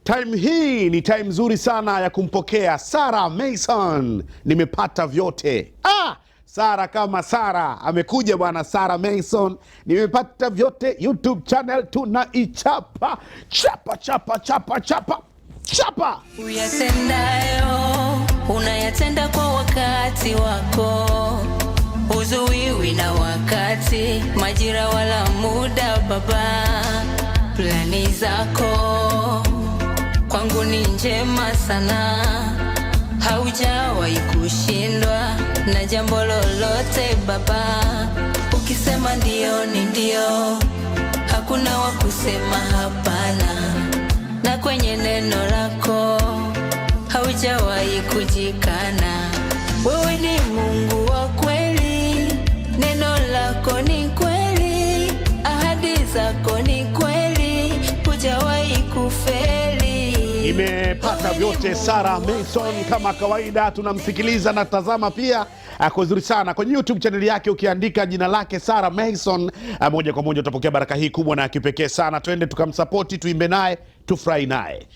Time hii ni time nzuri sana ya kumpokea Sarah Mason. Nimepata vyote. Sarah kama Sarah amekuja bwana. Sarah Mason, nimepata vyote. YouTube channel tunaichapa chapa chapa chapa chapa chapa. Uyatendayo unayatenda kwa wakati wako, uzuiwi na wakati, majira wala muda. Baba, plani zako kwangu ni njema sana, haujawahi kushindwa na jambo lolote. Baba, ukisema ndio ni ndio, hakuna wa kusema hapana, na kwenye neno lako haujawahi kujikana. Wewe ni Mungu wa kweli, neno lako ni kweli, ahadi zako ni kweli, hujawahi kufeli. Nimepata vyote. Sarah Mason kama kawaida tunamsikiliza na tazama pia ako vizuri sana kwenye YouTube channel yake. Ukiandika jina lake Sarah Mason, moja kwa moja utapokea baraka hii kubwa na kipekee sana. Twende tukamsapoti, tuimbe naye, tufurahi naye.